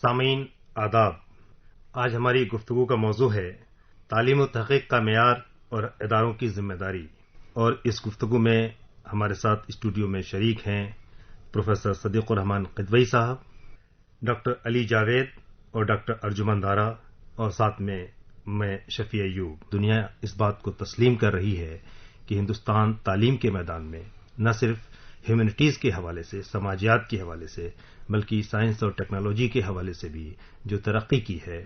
سامعین آداب، آج ہماری گفتگو کا موضوع ہے تعلیم و تحقیق کا معیار اور اداروں کی ذمہ داری، اور اس گفتگو میں ہمارے ساتھ اسٹوڈیو میں شریک ہیں پروفیسر صدیق الرحمان قدوئی صاحب، ڈاکٹر علی جاوید اور ڈاکٹر ارجمن دارا، اور ساتھ میں شفیع ایوب۔ دنیا اس بات کو تسلیم کر رہی ہے کہ ہندوستان تعلیم کے میدان میں نہ صرف ہیومینٹیز کے حوالے سے، سماجیات کے حوالے سے، بلکہ سائنس اور ٹیکنالوجی کے حوالے سے بھی جو ترقی کی ہے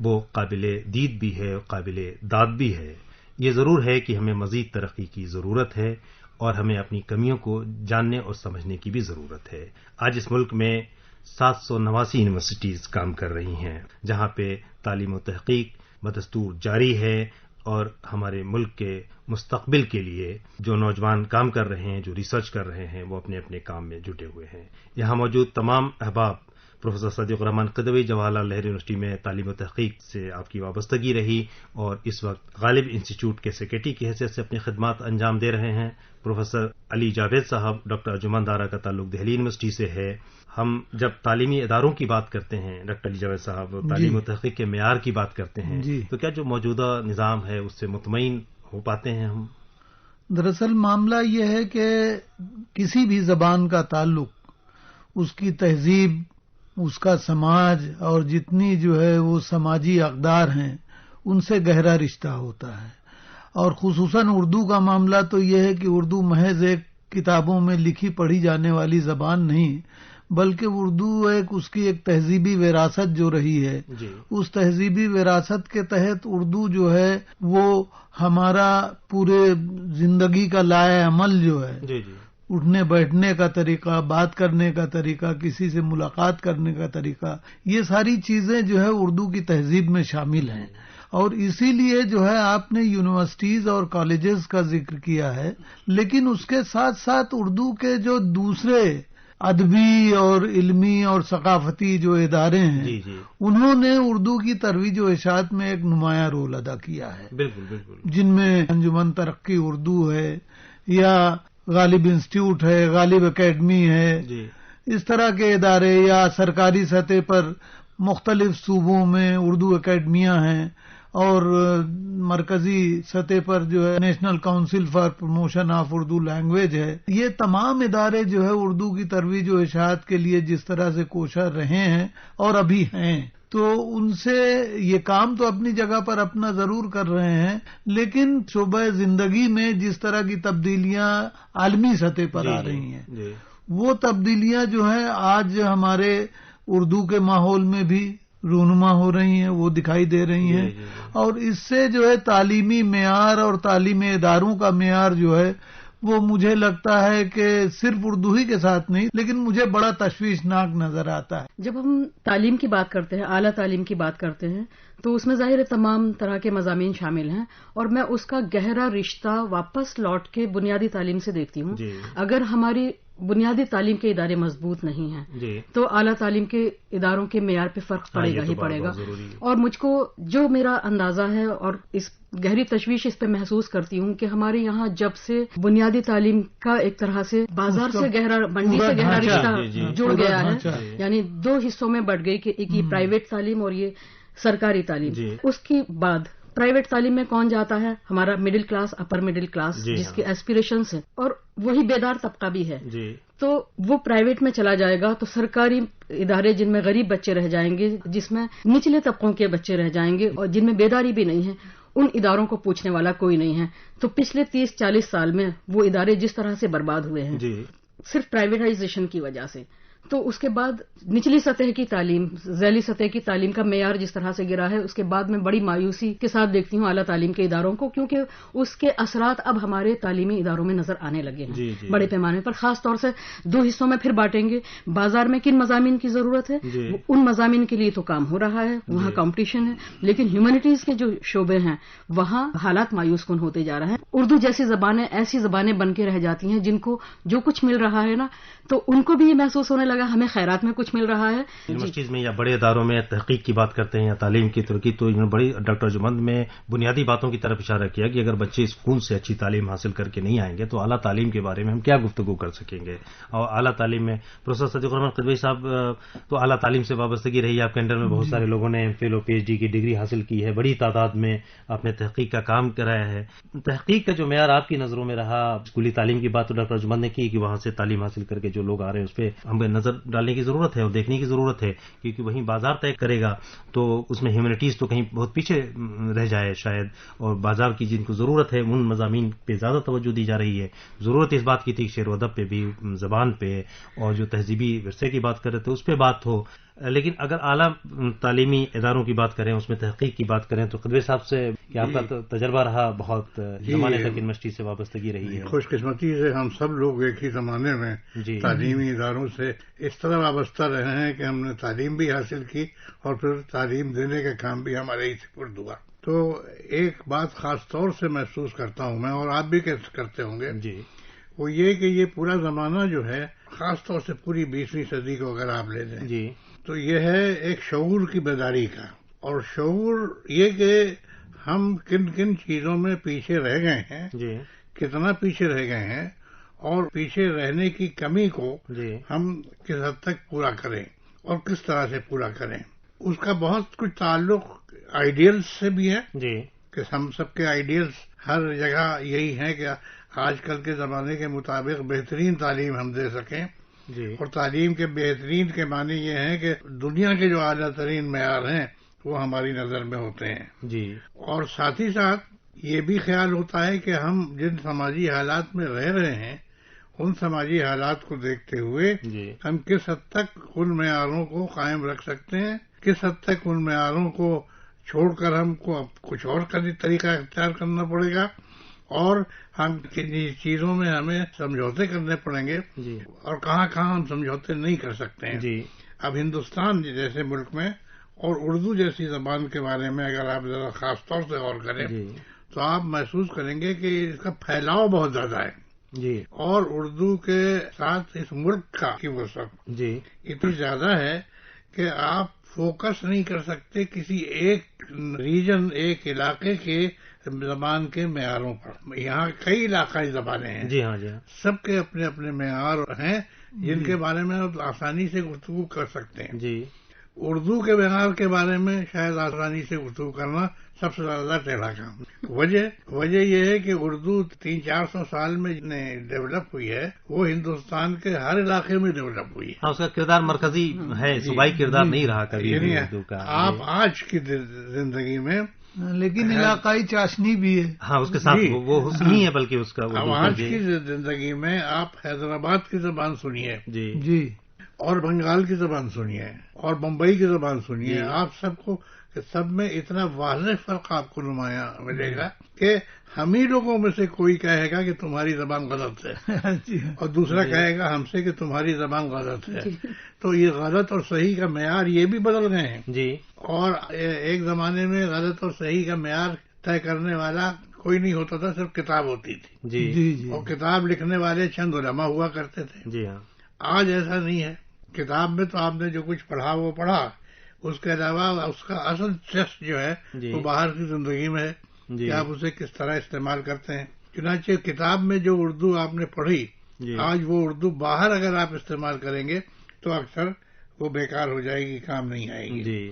وہ قابل دید بھی ہے، قابل داد بھی ہے۔ یہ ضرور ہے کہ ہمیں مزید ترقی کی ضرورت ہے اور ہمیں اپنی کمیوں کو جاننے اور سمجھنے کی بھی ضرورت ہے۔ آج اس ملک میں 789 یونیورسٹیز کام کر رہی ہیں، جہاں پہ تعلیم و تحقیق بدستور جاری ہے، اور ہمارے ملک کے مستقبل کے لیے جو نوجوان کام کر رہے ہیں، جو ریسرچ کر رہے ہیں، وہ اپنے اپنے کام میں جٹے ہوئے ہیں۔ یہاں موجود تمام احباب، پروفیسر صدیق الرحمان قدوئی جواہر لال نہرو یونیورسٹی میں تعلیم و تحقیق سے آپ کی وابستگی رہی، اور اس وقت غالب انسٹیٹیوٹ کے سیکریٹری کی حیثیت سے اپنی خدمات انجام دے رہے ہیں۔ پروفیسر علی جاوید صاحب، ڈاکٹر ارجمن دارا کا تعلق دہلی یونیورسٹی سے ہے۔ ہم جب تعلیمی اداروں کی بات کرتے ہیں ڈاکٹر علی جاوید صاحب، تعلیم و تحقیق کے معیار کی بات کرتے ہیں، تو کیا جو موجودہ نظام ہے اس سے مطمئن ہو پاتے ہیں ہم؟ دراصل معاملہ یہ ہے کہ کسی بھی زبان کا تعلق اس کی تہذیب، اس کا سماج اور جتنی جو ہے وہ سماجی اقدار ہیں ان سے گہرا رشتہ ہوتا ہے، اور خصوصاً اردو کا معاملہ تو یہ ہے کہ اردو محض ایک کتابوں میں لکھی پڑھی جانے والی زبان نہیں، بلکہ اردو اس کی ایک تہذیبی وراثت جو رہی ہے، اس تہذیبی وراثت کے تحت اردو جو ہے وہ ہمارا پورے زندگی کا لائحہ عمل جو ہے، اٹھنے بیٹھنے کا طریقہ، بات کرنے کا طریقہ، کسی سے ملاقات کرنے کا طریقہ، یہ ساری چیزیں جو ہے اردو کی تہذیب میں شامل ہیں۔ اور اسی لیے جو ہے آپ نے یونیورسٹیز اور کالجز کا ذکر کیا ہے، لیکن اس کے ساتھ ساتھ اردو کے جو دوسرے ادبی اور علمی اور ثقافتی جو ادارے ہیں، انہوں نے اردو کی ترویج و اشاعت میں ایک نمایاں رول ادا کیا ہے، جن میں انجمن ترقی اردو ہے، یا غالب انسٹیٹیوٹ ہے، غالب اکیڈمی ہے، اس طرح کے ادارے، یا سرکاری سطح پر مختلف صوبوں میں اردو اکیڈمیاں ہیں، اور مرکزی سطح پر جو ہے national council for promotion of Urdu language ہے۔ یہ تمام ادارے جو ہے اردو کی ترویج و اشاعت کے لیے جس طرح سے کوشاں رہے ہیں اور ابھی ہیں، تو ان سے یہ کام تو اپنی جگہ پر اپنا ضرور کر رہے ہیں، لیکن شعبہ زندگی میں جس طرح کی تبدیلیاں عالمی سطح پر آ رہی ہیں، وہ تبدیلیاں جو ہیں آج ہمارے اردو کے ماحول میں بھی رونما ہو رہی ہیں، وہ دکھائی دے رہی ہیں، اور اس سے جو ہے تعلیمی معیار اور تعلیمی اداروں کا معیار جو ہے وہ مجھے لگتا ہے کہ صرف اردو ہی کے ساتھ نہیں، لیکن مجھے بڑا تشویشناک نظر آتا ہے۔ جب ہم تعلیم کی بات کرتے ہیں، اعلیٰ تعلیم کی بات کرتے ہیں، تو اس میں ظاہر تمام طرح کے مضامین شامل ہیں، اور میں اس کا گہرا رشتہ واپس لوٹ کے بنیادی تعلیم سے دیکھتی ہوں۔ اگر ہماری بنیادی تعلیم کے ادارے مضبوط نہیں ہیں تو اعلیٰ تعلیم کے اداروں کے معیار پہ فرق پڑے گا ہی پڑے گا۔ اور مجھ کو جو میرا اندازہ ہے اور اس گہری تشویش اس پہ محسوس کرتی ہوں کہ ہمارے یہاں جب سے بنیادی تعلیم کا ایک طرح سے بازار سے گہرا، منڈی سے گہرا رشتہ جڑ گیا ہے، یعنی دو حصوں میں بٹ گئی کہ ایک یہ پرائیویٹ تعلیم اور یہ سرکاری تعلیم۔ اس کی بعد پرائیویٹ تعلیم میں کون جاتا ہے؟ ہمارا middle class, upper middle class, جس کے ایسپیریشنز ہیں، اور وہی بیدار طبقہ بھی ہے، تو وہ پرائیویٹ میں چلا جائے گا، تو سرکاری ادارے جن میں غریب بچے رہ جائیں گے، جس میں نچلے طبقوں کے بچے رہ جائیں گے، اور جن میں بیداری بھی نہیں ہے، ان اداروں کو پوچھنے والا کوئی نہیں ہے۔ تو پچھلے 30-40 سال میں وہ ادارے جس طرح سے برباد ہوئے ہیں صرف پرائیویٹائزیشن کی وجہ سے، تو اس کے بعد نچلی سطح کی تعلیم، ذیلی سطح کی تعلیم کا معیار جس طرح سے گرا ہے، اس کے بعد میں بڑی مایوسی کے ساتھ دیکھتی ہوں اعلیٰ تعلیم کے اداروں کو، کیونکہ اس کے اثرات اب ہمارے تعلیمی اداروں میں نظر آنے لگے ہیں بڑے پیمانے پر۔ خاص طور سے دو حصوں میں پھر بانٹیں گے، بازار میں کن مضامین کی ضرورت ہے، ان مضامین کے لیے تو کام ہو رہا ہے، وہاں کمپٹیشن ہے، لیکن ہیومینٹیز کے جو شعبے ہیں وہاں حالات مایوس کن ہوتے جا رہے ہیں۔ اردو جیسی زبانیں ایسی زبانیں بن کے رہ جاتی ہیں جن کو جو کچھ مل رہا ہے نا، تو ان کو بھی یہ محسوس ہونے لگا ہمیں خیرات میں کچھ مل رہا ہے. یونیورسٹیز میں یا بڑے اداروں میں تحقیق کی بات کرتے ہیں یا تعلیم کی ترقی، تو بڑی ڈاکٹر ارجمند میں بنیادی باتوں کی طرف اشارہ کیا کہ اگر بچے اسکول سے اچھی تعلیم حاصل کر کے نہیں آئیں گے تو اعلیٰ تعلیم کے بارے میں ہم کیا گفتگو کر سکیں گے. اور اعلیٰ تعلیم میں پروفیسر صدیق الرحمان قدوئی صاحب تو اعلیٰ تعلیم سے وابستگی رہی ہے، آپ کے انڈر میں بہت سارے لوگوں نے ایم فل اور پی ایچ ڈی کی ڈگری حاصل کی ہے، بڑی تعداد میں آپ نے تحقیق کا کام کرایا ہے. تحقیق کا جو معیار آپ کی نظروں میں رہا، اسکولی تعلیم کی بات تو ڈاکٹر ارجمند نے کی کہ وہاں سے تعلیم حاصل کر کے جو لوگ آ رہے ہیں اس پہ ہمیں نظر ڈالنے کی ضرورت ہے اور دیکھنے کی ضرورت ہے، کیونکہ وہیں بازار طے کرے گا تو اس میں ہیومینٹیز تو کہیں بہت پیچھے رہ جائے شاید، اور بازار کی جن کو ضرورت ہے ان مضامین پہ زیادہ توجہ دی جا رہی ہے. ضرورت اس بات کی تھی شعر و ادب پہ بھی، زبان پہ، اور جو تہذیبی ورثے کی بات کر رہے تھے اس پہ بات ہو. لیکن اگر اعلیٰ تعلیمی اداروں کی بات کریں، اس میں تحقیق کی بات کریں تو قدوئی صاحب سے کہ آپ کا تجربہ رہا، بہت زمانے تک یونیورسٹی سے وابستگی رہی ہے. خوش قسمتی سے ہم سب لوگ ایک ہی زمانے میں تعلیمی اداروں سے اس طرح وابستہ رہے ہیں کہ ہم نے تعلیم بھی حاصل کی اور پھر تعلیم دینے کا کام بھی ہمارے ہی سپرد ہوا. تو ایک بات خاص طور سے محسوس کرتا ہوں میں، اور آپ بھی کرتے ہوں گے، وہ یہ کہ یہ پورا زمانہ جو ہے، خاص طور سے پوری 20ویں صدی کو اگر آپ لے لیں تو یہ ہے ایک شعور کی بیداری کا. اور شعور یہ کہ ہم کن کن چیزوں میں پیچھے رہ گئے ہیں، کتنا پیچھے رہ گئے ہیں، اور پیچھے رہنے کی کمی کو ہم کس حد تک پورا کریں اور کس طرح سے پورا کریں. اس کا بہت کچھ تعلق آئیڈیلز سے بھی ہے کہ ہم سب کے آئیڈیلز ہر جگہ یہی ہیں کہ آج کل کے زمانے کے مطابق بہترین تعلیم ہم دے سکیں. اور تعلیم کے بہترین کے معنی یہ ہیں کہ دنیا کے جو اعلیٰ ترین معیار ہیں وہ ہماری نظر میں ہوتے ہیں. اور ساتھ ہی ساتھ یہ بھی خیال ہوتا ہے کہ ہم جن سماجی حالات میں رہ رہے ہیں ان سماجی حالات کو دیکھتے ہوئے ہم کس حد تک ان معیاروں کو قائم رکھ سکتے ہیں، کس حد تک ان معیاروں کو چھوڑ کر ہم کو کچھ اور طریقہ اختیار کرنا پڑے گا، اور ہم کن چیزوں میں ہمیں سمجھوتے کرنے پڑیں گے اور کہاں کہاں ہم سمجھوتے نہیں کر سکتے ہیں. اب ہندوستان جیسے ملک میں اور اردو جیسی زبان کے بارے میں اگر آپ ذرا خاص طور سے غور کریں تو آپ محسوس کریں گے کہ اس کا پھیلاؤ بہت زیادہ ہے. اور اردو کے ساتھ اس ملک کا کی وسعت اتنی زیادہ ہے کہ آپ فوکس نہیں کر سکتے کسی ایک ریجن، ایک علاقے کے زبان کے معیاروں پر. یہاں کئی علاقائی زبانیں ہیں، سب کے اپنے اپنے معیار ہیں جن کے بارے میں آپ آسانی سے گفتگو کر سکتے ہیں. اردو کے معیار کے بارے میں شاید آسانی سے گفتگو کرنا سب سے زیادہ ٹیڑھا کام. وجہ یہ ہے کہ اردو 300-400 سال میں ڈیولپ ہوئی ہے، وہ ہندوستان کے ہر علاقے میں ڈیولپ ہوئی ہے. اس کا کردار مرکزی ہے، صوبائی کردار نہیں رہا کبھی اردو کا. آپ آج کی زندگی میں لیکن علاقائی چاشنی بھی ہے. ہاں، اس کے ساتھ وہ حسن ہی ہے بلکہ اس کا. آج کی زندگی میں آپ حیدرآباد کی زبان سنیے جی اور بنگال کی زبان سنیے اور بمبئی کی زبان سنیے، آپ سب کو سب میں اتنا واضح فرق آپ کو نمایاں ملے گا کہ ہم ہی لوگوں میں سے کوئی کہے گا کہ تمہاری زبان غلط ہے اور دوسرا کہے گا ہم سے کہ تمہاری زبان غلط ہے. تو یہ غلط اور صحیح کا معیار یہ بھی بدل گئے ہیں. اور ایک زمانے میں غلط اور صحیح کا معیار طے کرنے والا کوئی نہیں ہوتا تھا، صرف کتاب ہوتی تھی. اور کتاب لکھنے والے چند علماء ہوا کرتے تھے. آج ایسا نہیں ہے. کتاب میں تو آپ نے جو کچھ پڑھا وہ پڑھا، اس کے علاوہ اس کا اصل ٹیسٹ جو ہے وہ باہر کی زندگی میں ہے کہ آپ اسے کس طرح استعمال کرتے ہیں. چنانچہ کتاب میں جو اردو آپ نے پڑھی، آج وہ اردو باہر اگر آپ استعمال کریں گے تو اکثر وہ بیکار ہو جائے گی، کام نہیں آئے گی.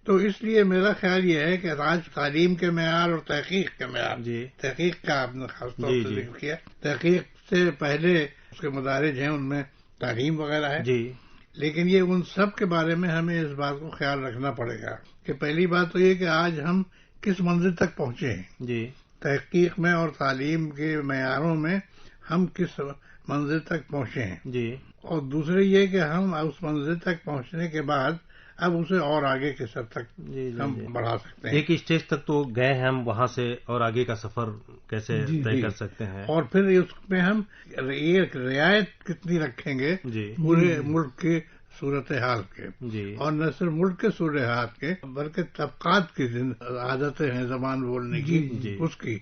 تو اس لیے میرا خیال یہ ہے کہ آج تعلیم کے معیار اور تحقیق کے معیار، تحقیق کا آپ نے خاص طور سے ذکر کیا، تحقیق سے پہلے اس کے مدارج ہیں، ان میں تعلیم وغیرہ ہے. لیکن یہ ان سب کے بارے میں ہمیں اس بات کو خیال رکھنا پڑے گا کہ پہلی بات تو یہ کہ آج ہم کس منزل تک پہنچے ہیں. تحقیق میں اور تعلیم کے معیاروں میں ہم کس منزل تک پہنچے ہیں. اور دوسرے یہ کہ ہم اس منزل تک پہنچنے کے بعد اب اسے اور آگے کے سطح تک ہم بڑھا سکتے ہیں. ایک اسٹیج تک تو گئے ہیں ہم، وہاں سے اور آگے کا سفر کیسے طے کر سکتے ہیں. اور پھر اس میں ہم ایک رعایت کتنی رکھیں گے پورے ملک کے صورتحال کے، اور نہ صرف ملک کے صورتحال کے بلکہ طبقات کی عادتیں ہیں زبان بولنے کی، اس کی.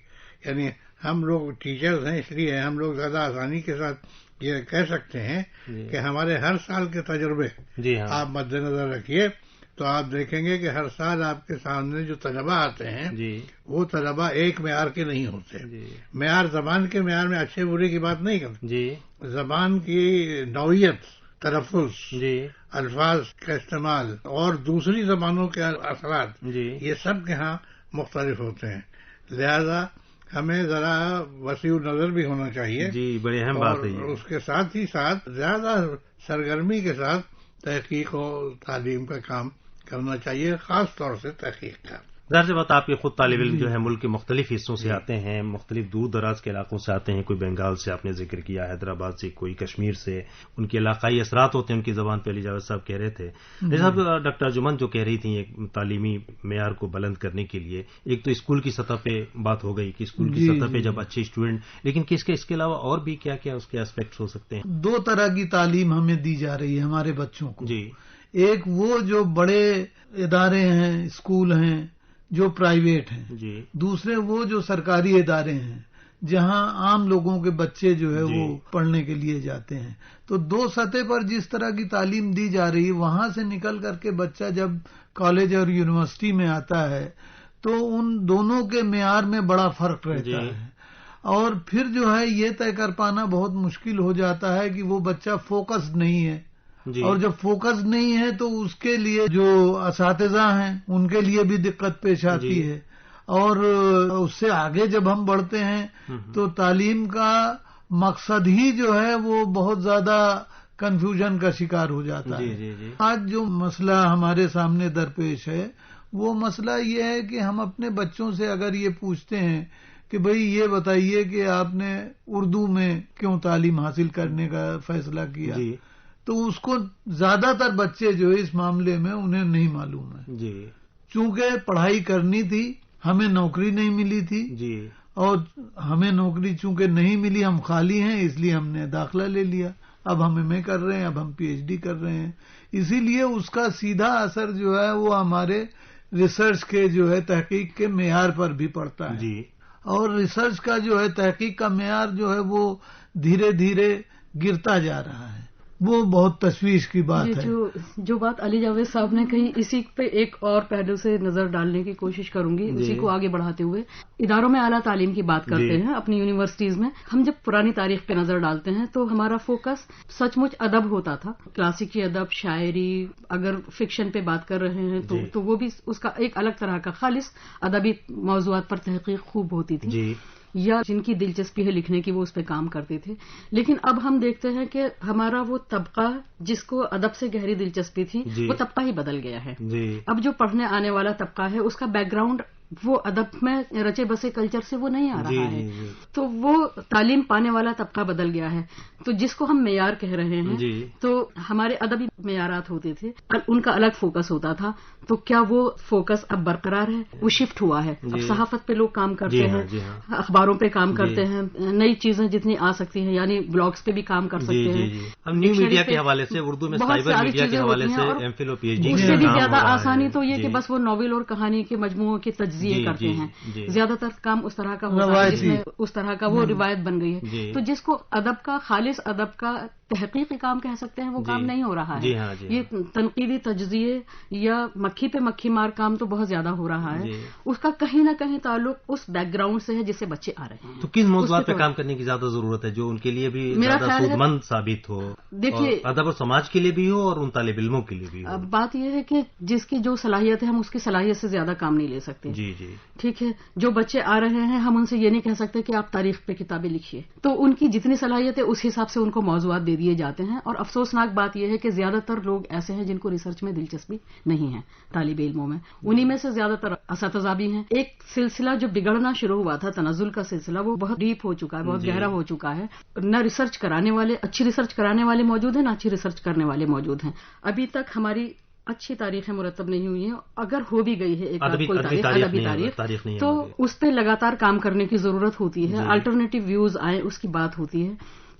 یعنی ہم لوگ ٹیچرز ہیں، اس لیے ہم لوگ زیادہ آسانی کے ساتھ یہ کہہ سکتے ہیں کہ ہمارے ہر سال کے تجربے آپ مد نظر رکھیے تو آپ دیکھیں گے کہ ہر سال آپ کے سامنے جو طلبہ آتے ہیں وہ طلبہ ایک معیار کے نہیں ہوتے. معیار زبان کے معیار میں اچھے برے کی بات نہیں کرتے. زبان کی نوعیت، تلفظ، الفاظ کا استعمال اور دوسری زبانوں کے اثرات یہ سب کے ہاں مختلف ہوتے ہیں. لہذا ہمیں ذرا وسیع نظر بھی ہونا چاہیے. بڑی اہم بات ہے. اس کے ساتھ ہی ساتھ زیادہ سرگرمی کے ساتھ تحقیق و تعلیم کا کام کرنا چاہیے، خاص طور سے تحقیق کا. ظاہر سی بات، آپ کے خود طالب علم جو ہے ملک کے مختلف حصوں سے آتے ہیں، مختلف دور دراز کے علاقوں سے آتے ہیں. کوئی بنگال سے آپ نے ذکر کیا، حیدرآباد سے، کوئی کشمیر سے. ان کے علاقائی اثرات ہوتے ہیں ان کی زبان پہ. علی جاوید صاحب کہہ رہے تھے. صاحب ڈاکٹر انجمن جو کہہ رہی تھیں ایک تعلیمی معیار کو بلند کرنے کے لیے، ایک تو اسکول کی سطح پہ بات ہو گئی کہ اسکول کی سطح پہ جب اچھے اسٹوڈنٹ، لیکن اس کے علاوہ اور بھی کیا کیا اس کے اسپیکٹس ہو سکتے ہیں؟ 2 طرح کی تعلیم ہمیں دی جا رہی ہے ہمارے بچوں کو. ایک وہ جو بڑے ادارے ہیں، اسکول ہیں جو پرائیویٹ ہیں. دوسرے وہ جو سرکاری ادارے ہیں جہاں عام لوگوں کے بچے جو ہے وہ پڑھنے کے لیے جاتے ہیں. تو 2 سطح پر جس طرح کی تعلیم دی جا رہی ہے، وہاں سے نکل کر کے بچہ جب کالج اور یونیورسٹی میں آتا ہے تو ان دونوں کے معیار میں بڑا فرق رہتا ہے. اور پھر جو ہے یہ طے کر پانا بہت مشکل ہو جاتا ہے کہ وہ بچہ فوکسڈ نہیں ہے. اور جب فوکس نہیں ہے تو اس کے لیے جو اساتذہ ہیں ان کے لیے بھی دقت پیش آتی ہے. اور اس سے آگے جب ہم بڑھتے ہیں تو تعلیم کا مقصد ہی جو ہے وہ بہت زیادہ کنفیوژن کا شکار ہو جاتا ہے. آج جو مسئلہ ہمارے سامنے درپیش ہے وہ مسئلہ یہ ہے کہ ہم اپنے بچوں سے اگر یہ پوچھتے ہیں کہ بھئی یہ بتائیے کہ آپ نے اردو میں کیوں تعلیم حاصل کرنے کا فیصلہ کیا، تو اس کو زیادہ تر بچے جو اس معاملے میں انہیں نہیں معلوم ہے. چونکہ پڑھائی کرنی تھی، ہمیں نوکری نہیں ملی تھی، اور ہمیں نوکری چونکہ نہیں ملی، ہم خالی ہیں، اس لیے ہم نے داخلہ لے لیا. اب ہم ایم اے کر رہے ہیں، اب ہم پی ایچ ڈی کر رہے ہیں. اسی لیے اس کا سیدھا اثر جو ہے وہ ہمارے ریسرچ کے جو ہے تحقیق کے معیار پر بھی پڑتا ہے. اور ریسرچ کا جو ہے تحقیق کا معیار جو ہے وہ دھیرے دھیرے گرتا جا رہا ہے. وہ بہت تشویش کی بات ہے. جو بات علی جاوید صاحب نے کہی، اسی پہ ایک اور پہلو سے نظر ڈالنے کی کوشش کروں گی. اسی کو آگے بڑھاتے ہوئے اداروں میں اعلیٰ تعلیم کی بات کرتے ہیں اپنی یونیورسٹیز میں. ہم جب پرانی تاریخ پہ نظر ڈالتے ہیں تو ہمارا فوکس سچ مچ ادب ہوتا تھا. کلاسیکی ادب، شاعری، اگر فکشن پہ بات کر رہے ہیں تو وہ بھی اس کا ایک الگ طرح کا خالص ادبی موضوعات پر تحقیق خوب ہوتی تھی، یا جن کی دلچسپی ہے لکھنے کی وہ اس پہ کام کرتے تھے. لیکن اب ہم دیکھتے ہیں کہ ہمارا وہ طبقہ جس کو ادب سے گہری دلچسپی تھی وہ طبقہ ہی بدل گیا ہے. اب جو پڑھنے آنے والا طبقہ ہے اس کا بیک گراؤنڈ وہ ادب میں رچے بسے کلچر سے وہ نہیں آ رہا ہے. تو وہ تعلیم پانے والا طبقہ بدل گیا ہے. تو جس کو ہم معیار کہہ رہے ہیں تو ہمارے ادبی معیارات ہوتے تھے، ان کا الگ فوکس ہوتا تھا. تو کیا وہ فوکس اب برقرار ہے؟ وہ شفٹ ہوا ہے. اب صحافت پہ لوگ کام کرتے ہیں، اخباروں پہ کام کرتے ہیں، نئی چیزیں جتنی آ سکتی ہیں، یعنی بلاگس پہ بھی کام کر سکتے ہیں. ہم نیو میڈیا کے حوالے سے، اردو میں سائبر میڈیا کے حوالے سے ایم فل اور پی ایچ ڈی اس سے بھی زیادہ آسانی تو یہ کہ بس وہ ناول اور کہانی کے مجموعوں کی تجزیے کرتے ہیں. زیادہ تر کام اس طرح کا ہوتا ہے جس میں اس طرح کا وہ روایت بن گئی ہے. تو جس کو ادب کا، خالص ادب کا تحقیقی کام کہہ سکتے ہیں وہ کام نہیں ہو رہا ہے. یہ تنقیدی تجزیے یا مکھی پہ مکھی مار کام تو بہت زیادہ ہو رہا ہے. اس کا کہیں نہ کہیں تعلق اس بیک گراؤنڈ سے ہے جس سے بچے آ رہے ہیں. تو کن موضوعات پہ کام کرنے کی زیادہ ضرورت ہے جو ان کے لیے بھی زیادہ سودمند ثابت ہو؟ دیکھیے، ادب اور سماج کے لیے بھی ہو اور ان طالب علموں کے لیے بھی ہو. بات یہ ہے کہ جس کی جو صلاحیت ہے ہم اس کی صلاحیت سے زیادہ کام نہیں لے سکتے. ٹھیک ہے، جو بچے آ رہے ہیں ہم ان سے یہ نہیں کہہ سکتے کہ آپ تاریخ پہ کتابیں لکھیے. تو ان کی جتنی صلاحیت ہے اس حساب سے ان کو موضوعات دے دیے جاتے ہیں. اور افسوسناک بات یہ ہے کہ زیادہ تر لوگ ایسے ہیں جن کو ریسرچ میں دلچسپی نہیں ہے طالب علموں میں. انہی میں سے زیادہ تر اساتذہ بھی ہیں. ایک سلسلہ جو بگڑنا شروع ہوا تھا، تنزل کا سلسلہ، وہ بہت ڈیپ ہو چکا ہے، بہت گہرا ہو چکا ہے. نہ ریسرچ کرانے والے، اچھی ریسرچ کرانے والے موجود ہیں، نہ اچھی ریسرچ کرنے والے موجود ہیں. ابھی تک ہماری اچھی تاریخیں مرتب نہیں ہوئی ہیں. اگر ہو بھی گئی ہے ایک کوئی ادبی تاریخ تو اس پہ لگاتار کام کرنے کی ضرورت ہوتی ہے. الٹرنیٹو ویوز آئیں، اس کی بات ہوتی ہے.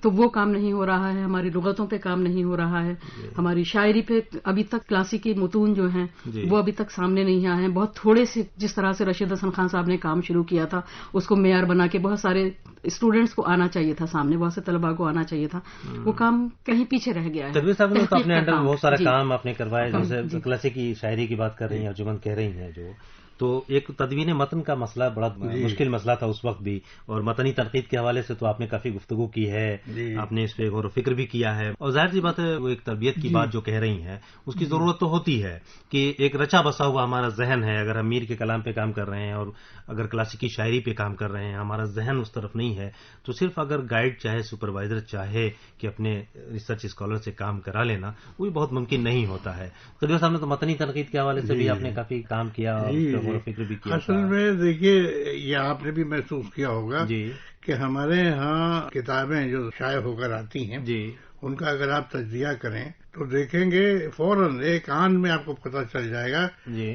تو وہ کام نہیں ہو رہا ہے، ہماری لغتوں پہ کام نہیں ہو رہا ہے، ہماری شاعری پہ ابھی تک کلاسیکی متون جو ہیں وہ ابھی تک سامنے نہیں آئے ہیں. بہت تھوڑے سے، جس طرح سے رشید حسن خان صاحب نے کام شروع کیا تھا اس کو معیار بنا کے بہت سارے اسٹوڈنٹس کو آنا چاہیے تھا سامنے، بہت سے طلباء کو آنا چاہیے تھا، وہ کام کہیں پیچھے رہ گیا ہے. تدبیر صاحب نے تو اپنے انڈر بہت سارا کام آپ نے کروایا، جیسے کلاسیکی شاعری کی بات کر رہی ہیں، ارجمند کہہ رہی ہیں جو، تو ایک تدوین متن کا مسئلہ بڑا مشکل مسئلہ تھا اس وقت بھی، اور متنی تنقید کے حوالے سے تو آپ نے کافی گفتگو کی ہے، آپ نے اس پہ غور و فکر بھی کیا ہے، اور ظاہر سی بات ہے وہ ایک تربیت کی بات جو کہہ رہی ہیں اس کی ضرورت تو ہوتی ہے کہ ایک رچا بسا ہوا ہمارا ذہن ہے، اگر ہم میر کے کلام پہ کام کر رہے ہیں اور اگر کلاسیکی شاعری پہ کام کر رہے ہیں، ہمارا ذہن اس طرف نہیں ہے، تو صرف اگر گائیڈ چاہے، سپروائزر چاہے کہ اپنے ریسرچ اسکالر سے کام کرا لینا، وہ بھی بہت ممکن نہیں ہوتا ہے. تدبیر صاحب نے تو متنی تنقید کے حوالے سے بھی آپ نے کافی کام کیا اور غور و فکر بھی کیا. اصل میں دیکھیے، یہ آپ نے بھی محسوس کیا ہوگا کہ ہمارے ہاں کتابیں جو شائع ہو کر آتی ہیں ان کا اگر آپ تجزیہ کریں تو دیکھیں گے فوراً ایک آن میں آپ کو پتہ چل جائے گا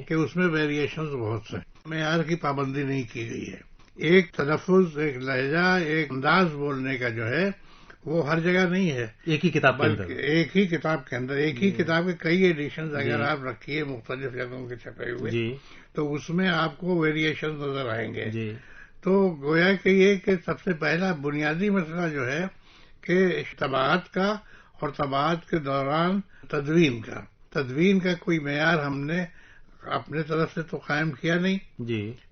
کہ اس میں ویریشنز بہت سے، معیار کی پابندی نہیں کی گئی ہے. ایک تلفظ، ایک لہجہ، ایک انداز بولنے کا جو ہے وہ ہر جگہ نہیں ہے ایک ہی کتاب کے اندر، ایک ہی کتاب کے اندر، ایک ہی کتاب کے کئی ایڈیشنز اگر آپ رکھیے مختلف جگہوں کے چھپے ہوئے تو اس میں آپ کو ویریشن نظر آئیں گے. تو گویا کہ یہ کہ سب سے پہلا بنیادی مسئلہ جو ہے کہ طباعت کا اور طباعت کے دوران تدوین کا کوئی معیار ہم نے اپنے طرف سے تو قائم کیا نہیں.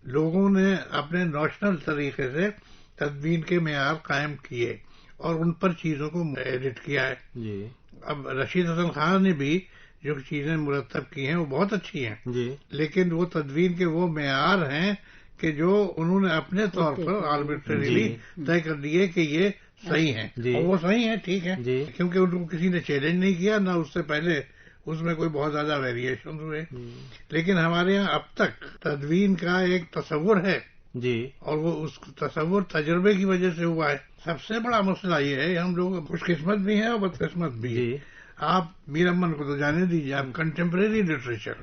لوگوں نے اپنے نوشنل طریقے سے تدوین کے معیار قائم کیے اور ان پر چیزوں کو ایڈٹ کیا ہے. اب رشید حسن خان نے بھی جو چیزیں مرتب کی ہیں وہ بہت اچھی ہیں، لیکن وہ تدوین کے وہ معیار ہیں کہ جو انہوں نے اپنے طور پر آربیٹریلی طے کر دیے کہ یہ صحیح ہیں، اور وہ صحیح ہیں، ٹھیک ہے، کیونکہ ان کو کسی نے چیلنج نہیں کیا، نہ اس سے پہلے اس میں کوئی بہت زیادہ ویریشن ہوئے. لیکن ہمارے یہاں اب تک تدوین کا ایک تصور ہے اور وہ اس تصور تجربے کی وجہ سے ہوا ہے. سب سے بڑا مسئلہ یہ ہے، ہم لوگ خوش قسمت بھی ہیں اور بد قسمت بھی ہیں. آپ میر امن کو تو جانے دیجیے، آپ کنٹمپریری لٹریچر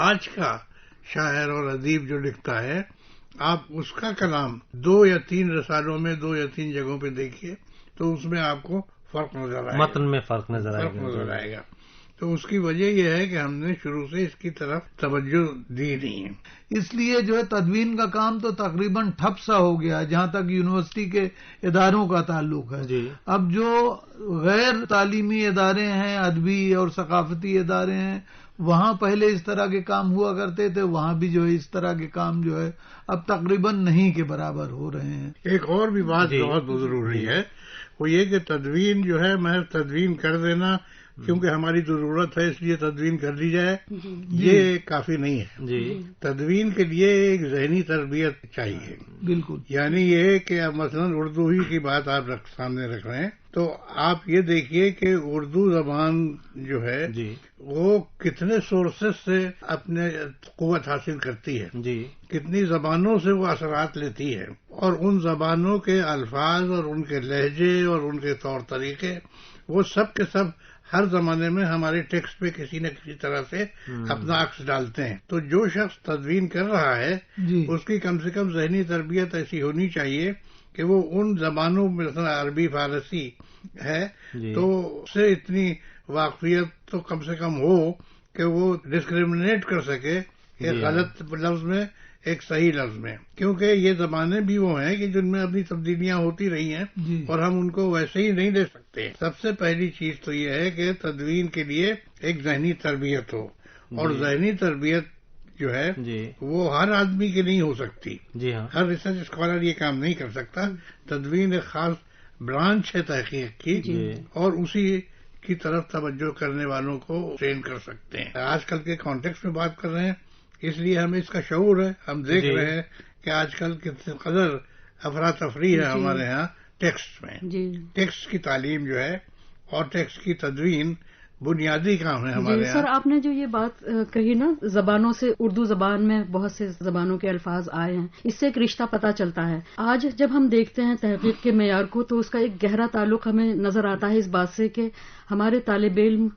آج کا شاعر اور ادیب جو لکھتا ہے، آپ اس کا کلام 2 یا 3 رسالوں میں 2 یا 3 جگہوں پہ دیکھیے تو اس میں آپ کو فرق نظر آئے گا، متن میں فرق نظر آئے گا. تو اس کی وجہ یہ ہے کہ ہم نے شروع سے اس کی طرف توجہ دی نہیں ہے. اس لیے جو ہے تدوین کا کام تو تقریباً ٹھپ سا ہو گیا جہاں تک یونیورسٹی کے اداروں کا تعلق ہے. اب جو غیر تعلیمی ادارے ہیں، ادبی اور ثقافتی ادارے ہیں، وہاں پہلے اس طرح کے کام ہوا کرتے تھے، وہاں بھی جو ہے اس طرح کے کام جو ہے اب تقریباً نہیں کے برابر ہو رہے ہیں. ایک اور بھی بات بہت ضروری ہے، وہ یہ کہ تدوین جو ہے محض تدوین کر دینا کیونکہ ہماری ضرورت ہے اس لیے تدوین کر دی جائے، یہ کافی نہیں ہے. تدوین کے لیے ایک ذہنی تربیت چاہیے. بالکل. یعنی یہ کہ اب مثلا اردو ہی کی بات آپ سامنے رکھ رہے ہیں تو آپ یہ دیکھیے کہ اردو زبان جو ہے وہ کتنے سورسز سے اپنے قوت حاصل کرتی ہے، کتنی زبانوں سے وہ اثرات لیتی ہے، اور ان زبانوں کے الفاظ اور ان کے لہجے اور ان کے طور طریقے وہ سب کے سب ہر زمانے میں ہمارے ٹیکسٹ پہ کسی نہ کسی طرح سے اپنا عکس ڈالتے ہیں. تو جو شخص تدوین کر رہا ہے اس کی کم سے کم ذہنی تربیت ایسی ہونی چاہیے کہ وہ ان زبانوں میں مثلا عربی فارسی ہے تو اس سے اتنی واقفیت تو کم سے کم ہو کہ وہ ڈسکریمنیٹ کر سکے ایک غلط لفظ میں ایک صحیح لفظ میں، کیونکہ یہ زبانیں بھی وہ ہیں کہ جن میں اپنی تبدیلیاں ہوتی رہی ہیں اور ہم ان کو ویسے ہی نہیں دے سکتے. سب سے پہلی چیز تو یہ ہے کہ تدوین کے لیے ایک ذہنی تربیت ہو، اور ذہنی تربیت جو ہے وہ ہر آدمی کی نہیں ہو سکتی. ہر ریسرچ اسکالر یہ کام نہیں کر سکتا. تدوین ایک خاص برانچ ہے تحقیق کی، اور اسی کی طرف توجہ کرنے والوں کو ٹرین کر سکتے ہیں. آج کل کے کانٹیکسٹ میں بات کر رہے ہیں، اس لیے ہمیں اس کا شعور ہے. ہم دیکھ رہے ہیں کہ آج کل کتنے قدر افراتفری ہے ہمارے ہاں ٹیکسٹ میں. ٹیکسٹ کی تعلیم جو ہے اور ٹیکسٹ کی تدوین بنیادی کام ہے ہمارے یہاں. سر، آپ نے جو یہ بات کہی نا، زبانوں سے اردو زبان میں بہت سے زبانوں کے الفاظ آئے ہیں، اس سے ایک رشتہ پتہ چلتا ہے. آج جب ہم دیکھتے ہیں تحقیق کے معیار کو تو اس کا ایک گہرا تعلق ہمیں نظر آتا ہے اس بات سے کہ ہمارے طالب علم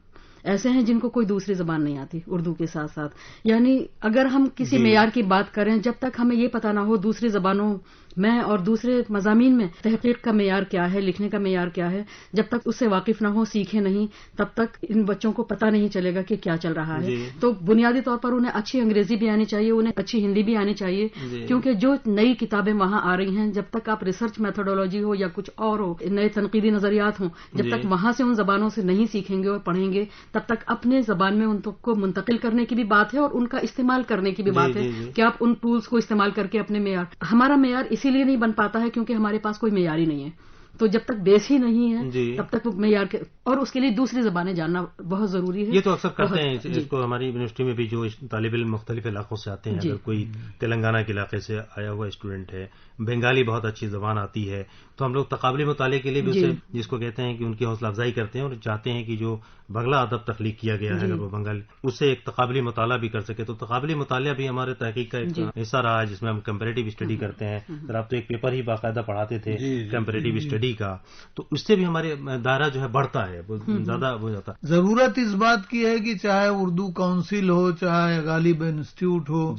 ایسے ہیں جن کو کوئی دوسری زبان نہیں آتی اردو کے ساتھ ساتھ. یعنی اگر ہم کسی معیار کی بات کریں، جب تک ہمیں یہ پتہ نہ ہو دوسری زبانوں میں اور دوسرے مضامین میں تحقیق کا معیار کیا ہے، لکھنے کا معیار کیا ہے، جب تک اس سے واقف نہ ہو، سیکھے نہیں، تب تک ان بچوں کو پتہ نہیں چلے گا کہ کیا چل رہا ہے. تو بنیادی طور پر انہیں اچھی انگریزی بھی آنی چاہیے، انہیں اچھی ہندی بھی آنی چاہیے، کیونکہ جو نئی کتابیں وہاں آ رہی ہیں، جب تک آپ ریسرچ میتھڈولوجی ہو یا کچھ اور ہو، نئے تنقیدی نظریات ہوں، جب تک وہاں سے ان زبانوں سے نہیں سیکھیں گے اور پڑھیں گے، تب تک اپنے زبان میں ان کو منتقل کرنے کی بھی بات ہے اور ان کا استعمال کرنے کی بھی بات ہے کہ آپ ان ٹولز کو استعمال کر کے اپنے معیار. ہمارا معیار اسی لیے نہیں بن پاتا ہے کیونکہ ہمارے پاس کوئی معیار ہی نہیں ہے. تو جب تک بیس ہی نہیں ہے تب تک وہ معیار کے، اور اس کے لیے دوسری زبانیں جاننا بہت ضروری ہے. یہ تو اکثر کرتے ہیں اس کو ہماری یونیورسٹی میں بھی، جو طالب علم مختلف علاقوں سے آتے ہیں، اگر کوئی تلنگانہ کے علاقے سے آیا ہوا اسٹوڈنٹ ہے، بنگالی بہت اچھی زبان آتی ہے، تو ہم لوگ تقابلی مطالعے کے لیے بھی اسے، جس کو کہتے ہیں کہ ان کی حوصلہ افزائی کرتے ہیں اور چاہتے ہیں کہ جو بنگلہ ادب تخلیق کیا گیا ہے اگر وہ بنگالی، اس سے ایک تقابلی مطالعہ بھی کر سکے. تو تقابلی مطالعہ بھی ہمارے تحقیق کا ایک حصہ رہا ہے جس میں ہم کمپیریٹیو اسٹڈی کرتے ہیں. پھر آپ تو ایک پیپر ہی باقاعدہ پڑھاتے تھے کمپیریٹیو اسٹڈی کا، تو اس سے بھی ہمارے دائرہ جو ہے بڑھتا ہے، زیادہ ہو جاتا ہے. ضرورت اس بات کی ہے کہ چاہے اردو کونسل ہو، چاہے غالب انسٹیٹیوٹ ہو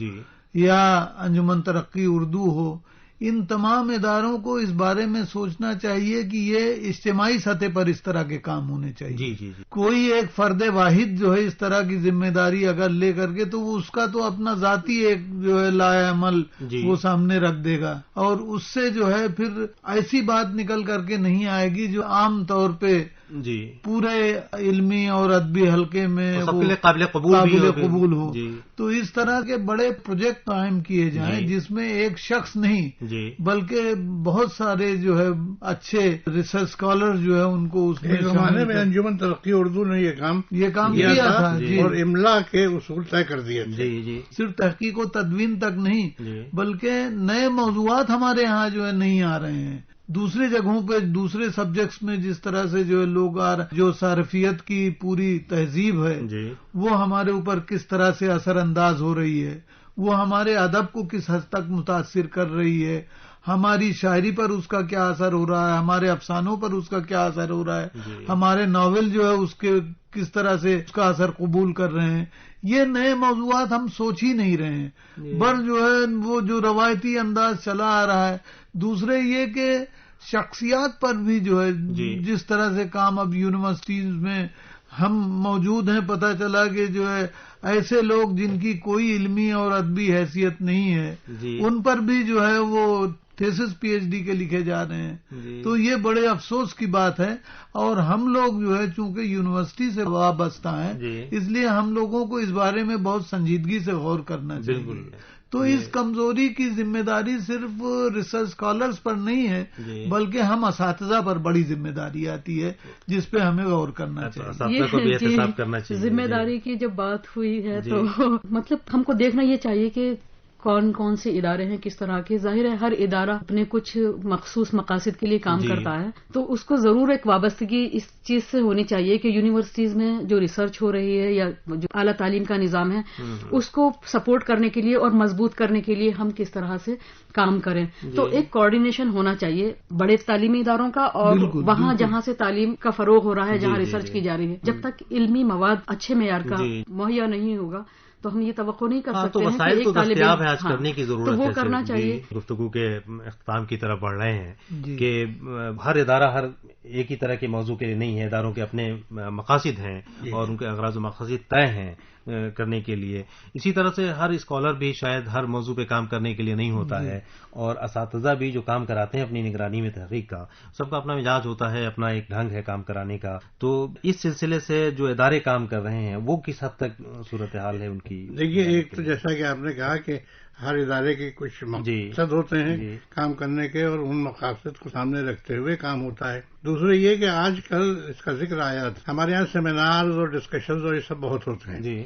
یا انجمن ترقی اردو ہو، ان تمام اداروں کو اس بارے میں سوچنا چاہیے کہ یہ اجتماعی سطح پر اس طرح کے کام ہونے چاہیے. کوئی ایک فرد واحد جو ہے اس طرح کی ذمہ داری اگر لے کر کے، تو اس کا تو اپنا ذاتی ایک جو ہے لائحہ عمل وہ سامنے رکھ دے گا، اور اس سے جو ہے پھر ایسی بات نکل کر کے نہیں آئے گی جو عام طور پہ پورے علمی اور ادبی حلقے میں قابل قبول ہو. تو اس طرح کے بڑے پروجیکٹ قائم کیے جائیں جس میں ایک شخص نہیں بلکہ بہت سارے جو ہے اچھے ریسرچ اسکالر جو ہے ان کو اس میں زمانے میں انجمن ترقی اردو نے یہ کام کیا تھا اور املا کے اصول طے کر دیے. صرف تحقیق و تدوین تک نہیں بلکہ نئے موضوعات ہمارے ہاں جو ہے نہیں آ رہے ہیں. دوسری جگہوں پہ دوسرے سبجیکٹس میں جس طرح سے جو لوگ جو صارفیت کی پوری تہذیب ہے وہ ہمارے اوپر کس طرح سے اثر انداز ہو رہی ہے، وہ ہمارے ادب کو کس حد تک متاثر کر رہی ہے، ہماری شاعری پر اس کا کیا اثر ہو رہا ہے، ہمارے افسانوں پر اس کا کیا اثر ہو رہا ہے، ہمارے ناول جو ہے اس کے کس طرح سے اس کا اثر قبول کر رہے ہیں. یہ نئے موضوعات ہم سوچ ہی نہیں رہے ہیں، بل جو ہے وہ جو روایتی انداز چلا آ رہا ہے. دوسرے یہ کہ شخصیات پر بھی جو ہے جس طرح سے کام اب یونیورسٹیز میں ہم موجود ہیں، پتہ چلا کہ جو ہے ایسے لوگ جن کی کوئی علمی اور ادبی حیثیت نہیں ہے ان پر بھی جو ہے وہ تھیسس پی ایچ ڈی کے لکھے جا رہے ہیں. تو یہ بڑے افسوس کی بات ہے، اور ہم لوگ جو ہے چونکہ یونیورسٹی سے وابستہ ہیں اس لیے ہم لوگوں کو اس بارے میں بہت سنجیدگی سے غور کرنا چاہیے. تو اس کمزوری کی ذمہ داری صرف ریسرچ اسکالرس پر نہیں ہے بلکہ ہم اساتذہ پر بڑی ذمہ داری آتی ہے جس پہ ہمیں غور کرنا چاہیے. ذمہ داری کی جب بات ہوئی ہے تو مطلب ہم کو دیکھنا یہ چاہیے کہ کون کون سے ادارے ہیں، کس طرح کے. ظاہر ہے ہر ادارہ اپنے کچھ مخصوص مقاصد کے لیے کام کرتا ہے، تو اس کو ضرور ایک وابستگی اس چیز سے ہونی چاہیے کہ یونیورسٹیز میں جو ریسرچ ہو رہی ہے یا جو اعلیٰ تعلیم کا نظام ہے اس کو سپورٹ کرنے کے لیے اور مضبوط کرنے کے لیے ہم کس طرح سے کام کریں. تو ایک کوآرڈینیشن ہونا چاہیے بڑے تعلیمی اداروں کا اور وہاں جہاں سے تعلیم کا فروغ ہو رہا ہے، جہاں ریسرچ کی جا رہی ہے. جب تک علمی مواد اچھے معیار کا مہیا نہیں ہوگا تو ہم یہ توقع نہیں کر سکتے ہیں کہ ایک طالب علم آج کرنے کی ضرورت ہے. تو وہ کرنا چاہیے. گفتگو کے اختتام کی طرف بڑھ رہے ہیں کہ ہر ادارہ ہر ایک ہی طرح کے موضوع کے لیے نہیں ہے، اداروں کے اپنے مقاصد ہیں اور ان کے اغراض و مقاصد طے ہیں کرنے کے لیے. اسی طرح سے ہر اسکالر بھی شاید ہر موضوع پہ کام کرنے کے لیے نہیں ہوتا ہے، اور اساتذہ بھی جو کام کراتے ہیں اپنی نگرانی میں تحقیق کا، سب کا اپنا مزاج ہوتا ہے، اپنا ایک ڈھنگ ہے کام کرانے کا. تو اس سلسلے سے جو ادارے کام کر رہے ہیں وہ کس حد تک صورتحال ہے ان کی؟ دیکھیے، ایک تو جیسا کہ آپ نے کہا کہ ہر ادارے کے کچھ مقصد ہوتے ہیں کام کرنے کے، اور ان مقاصد کو سامنے رکھتے ہوئے کام ہوتا ہے. دوسرے یہ کہ آج کل اس کا ذکر آیا تھا، ہمارے یہاں سیمینارز اور ڈسکشنز اور یہ سب بہت ہوتے ہیں.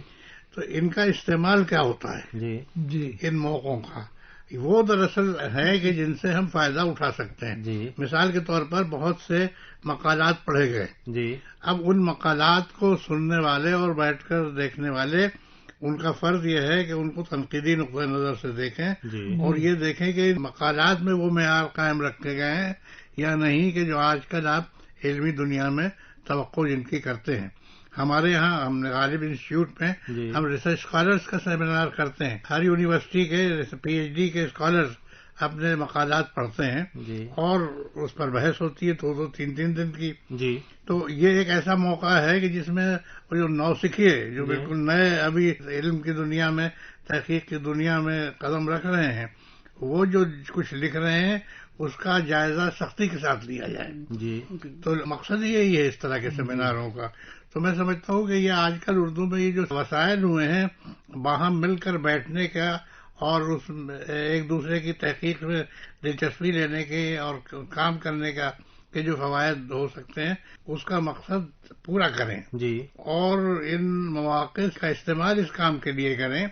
تو ان کا استعمال کیا ہوتا ہے ان موقعوں کا؟ وہ دراصل ہے کہ جن سے ہم فائدہ اٹھا سکتے ہیں. مثال کے طور پر بہت سے مقالات پڑھے گئے. اب ان مقالات کو سننے والے اور بیٹھ کر دیکھنے والے، ان کا فرض یہ ہے کہ ان کو تنقیدی نقطۂ نظر سے دیکھیں اور یہ دیکھیں کہ ان مقالات میں وہ معیار قائم رکھے گئے ہیں یا نہیں کہ جو آج کل آپ علمی دنیا میں توقع جن کی کرتے ہیں. ہمارے یہاں ہم نے غالب انسٹیٹیوٹ میں ہم ریسرچ اسکالرس کا سیمینار کرتے ہیں. ہر یونیورسٹی کے پی ایچ ڈی کے اسکالرس اپنے مقالات پڑھتے ہیں اور اس پر بحث ہوتی ہے 2-3 دن کی. تو یہ ایک ایسا موقع ہے کہ جس میں جو نوسکھیے جو بالکل نئے ابھی علم کی دنیا میں تحقیق کی دنیا میں قدم رکھ رہے ہیں وہ جو کچھ لکھ رہے ہیں اس کا جائزہ سختی کے ساتھ لیا جائے. تو مقصد یہی ہے اس طرح کے سیمیناروں کا. تو میں سمجھتا ہوں کہ یہ آج کل اردو میں یہ جو وسائل ہوئے ہیں باہم مل کر بیٹھنے کا اور اس ایک دوسرے کی تحقیق میں دلچسپی لینے کے اور کام کرنے کا کے جو فوائد ہو سکتے ہیں اس کا مقصد پورا کریں اور ان مواقع کا استعمال اس کام کے لیے کریں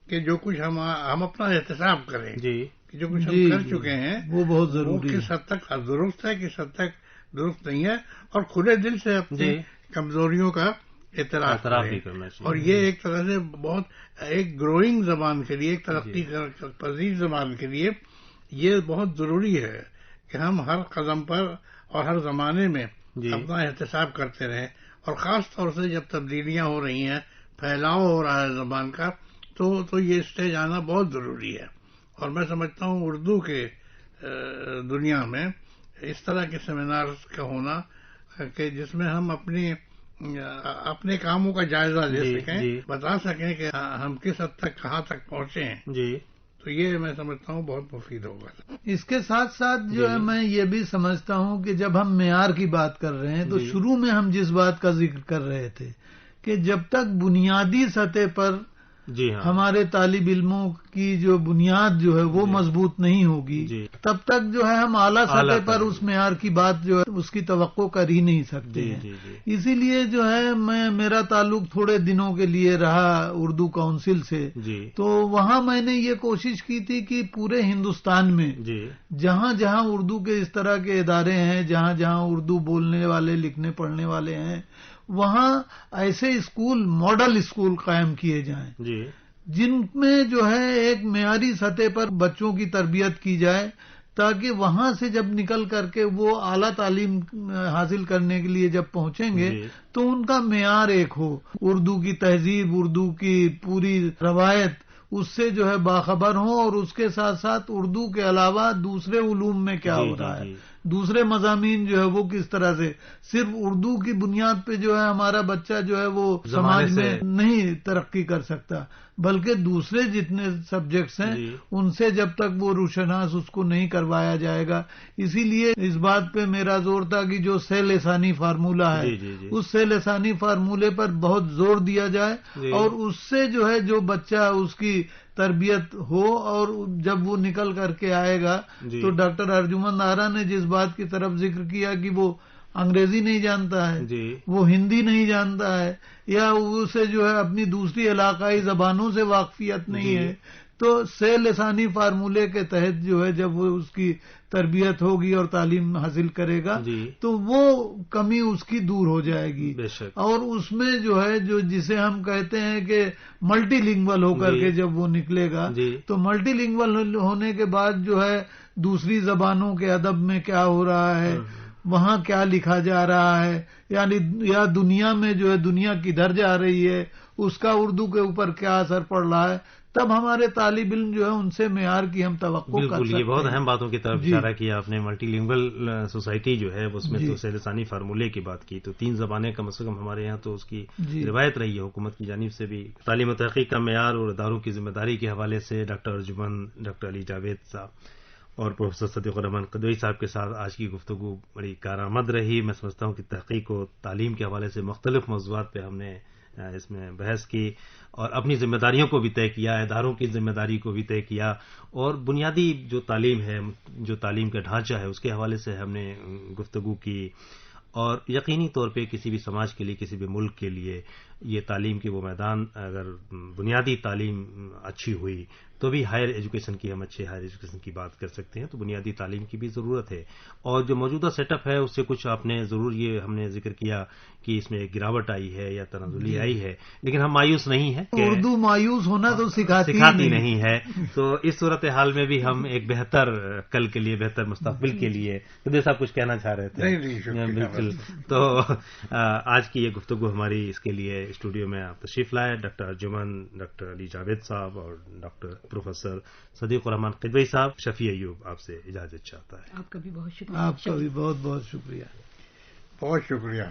کہ جو کچھ ہم اپنا احتساب کریں کہ جو کچھ ہم کر چکے ہیں وہ بہت ضروری ہے. کس حد تک درست ہے کس حد تک درست نہیں ہے اور کھلے دل سے اپنی کمزوریوں کا اعتراف بھی کرنا چاہیے. اور یہ ایک طرح سے بہت ایک گروئنگ زبان کے لیے ایک ترقی پذیر زبان کے لیے یہ بہت ضروری ہے کہ ہم ہر قدم پر اور ہر زمانے میں اپنا احتساب کرتے رہیں اور خاص طور سے جب تبدیلیاں ہو رہی ہیں پھیلاؤ ہو رہا ہے زبان کا تو یہ اسٹیج آنا بہت ضروری ہے. اور میں سمجھتا ہوں اردو کے دنیا میں اس طرح کے سیمینارز کا ہونا کہ جس میں ہم اپنے کاموں کا جائزہ لے سکیں بتا سکیں کہ ہم کس حد تک کہاں تک پہنچے ہیں تو یہ میں سمجھتا ہوں بہت مفید ہوگا. اس کے ساتھ ساتھ جو ہے میں یہ بھی سمجھتا ہوں کہ جب ہم معیار کی بات کر رہے ہیں تو شروع میں ہم جس بات کا ذکر کر رہے تھے کہ جب تک بنیادی سطح پر ہمارے طالب علموں کی جو بنیاد جو ہے وہ مضبوط نہیں ہوگی تب تک جو ہے ہم اعلیٰ سطح پر اس معیار کی بات جو ہے اس کی توقع کر ہی نہیں سکتے ہیں. اسی لیے جو ہے میرا تعلق تھوڑے دنوں کے لیے رہا اردو کونسل سے تو وہاں میں نے یہ کوشش کی تھی کہ پورے ہندوستان میں جہاں جہاں اردو کے اس طرح کے ادارے ہیں جہاں جہاں اردو بولنے والے لکھنے پڑھنے والے ہیں وہاں ایسے اسکول ماڈل اسکول قائم کیے جائیں جن میں جو ہے ایک معیاری سطح پر بچوں کی تربیت کی جائے تاکہ وہاں سے جب نکل کر کے وہ اعلیٰ تعلیم حاصل کرنے کے لیے جب پہنچیں گے تو ان کا معیار ایک ہو. اردو کی تہذیب اردو کی پوری روایت اس سے جو ہے باخبر ہوں اور اس کے ساتھ ساتھ اردو کے علاوہ دوسرے علوم میں کیا ہو رہا ہے دوسرے مضامین جو ہے وہ کس طرح سے صرف اردو کی بنیاد پہ جو ہے ہمارا بچہ جو ہے وہ سماج میں نہیں ترقی کر سکتا بلکہ دوسرے جتنے سبجیکٹس ہیں ان سے جب تک وہ روشناس اس کو نہیں کروایا جائے گا. اسی لیے اس بات پہ میرا زور تھا کہ جو سہ لسانی فارمولہ ہے اس سہ لسانی فارمولے پر بہت زور دیا جائے اور اس سے جو ہے جو بچہ اس کی تربیت ہو اور جب وہ نکل کر کے آئے گا تو ڈاکٹر ارجمند آرا نے جس بات کی طرف ذکر کیا کہ وہ انگریزی نہیں جانتا ہے وہ ہندی نہیں جانتا ہے یا اسے جو ہے اپنی دوسری علاقائی زبانوں سے واقفیت نہیں ہے تو سہ لسانی فارمولے کے تحت جو ہے جب وہ اس کی تربیت ہوگی اور تعلیم حاصل کرے گا تو وہ کمی اس کی دور ہو جائے گی اور اس میں جو ہے جو جسے ہم کہتے ہیں کہ ملٹی لنگول ہو کر کے جب وہ نکلے گا تو ملٹی لنگول ہونے کے بعد جو ہے دوسری زبانوں کے ادب میں کیا ہو رہا ہے وہاں کیا لکھا جا رہا ہے یعنی یا دنیا میں جو ہے دنیا کدھر جا رہی ہے اس کا اردو کے اوپر کیا اثر پڑ رہا ہے تب ہمارے طالب علم جو ہے ان سے معیار کی ہم توقع کر سکتے ہیں. یہ بہت اہم باتوں کی طرف اشارہ کیا آپ نے. ملٹی لنگول سوسائٹی جو ہے اس میں تو سہ لسانی فارمولے کی بات کی تو 3 زبانیں کم از کم ہمارے یہاں تو اس کی روایت رہی ہے حکومت کی جانب سے بھی. تعلیم و تحقیق کا معیار اور اداروں کی ذمہ داری کے حوالے سے ڈاکٹر ارجمند ڈاکٹر علی جاوید صاحب اور پروفیسر صدیق الرحمان قدوئی صاحب کے ساتھ آج کی گفتگو بڑی کارآمد رہی. میں سمجھتا ہوں کہ تحقیق و تعلیم کے حوالے سے مختلف موضوعات پہ ہم نے اس میں بحث کی اور اپنی ذمہ داریوں کو بھی طے کیا اداروں کی ذمہ داری کو بھی طے کیا اور بنیادی جو تعلیم ہے جو تعلیم کا ڈھانچہ ہے اس کے حوالے سے ہم نے گفتگو کی اور یقینی طور پہ کسی بھی سماج کے لیے کسی بھی ملک کے لیے یہ تعلیم کے وہ میدان اگر بنیادی تعلیم اچھی ہوئی تو بھی ہائر ایجوکیشن کی ہم اچھے ہائر ایجوکیشن کی بات کر سکتے ہیں. تو بنیادی تعلیم کی بھی ضرورت ہے. اور جو موجودہ سیٹ اپ ہے اس سے کچھ آپ نے ضرور یہ ہم نے ذکر کیا کہ اس میں ایک گراوٹ آئی ہے یا تنزلی آئی ہے، لیکن ہم مایوس نہیں ہیں. اردو مایوس ہونا تو سکھاتی نہیں ہے. تو اس صورتحال میں بھی ہم ایک بہتر کل کے لیے، بہتر مستقبل کے لیے قدر صاحب کچھ کہنا چاہ رہے تھے. بالکل. تو آج کی یہ گفتگو ہماری اس کے لیے اسٹوڈیو میں آپ تشریف لائے ڈاکٹر ارجمن، ڈاکٹر علی جاوید صاحب اور ڈاکٹر پروفیسر صدیق الرحمان قدوئی صاحب. شفیع ایوب آپ سے اجازت چاہتا ہے. آپ کا بھی بہت شکریہ. آپ کا بھی بہت بہت شکریہ. بہت شکریہ.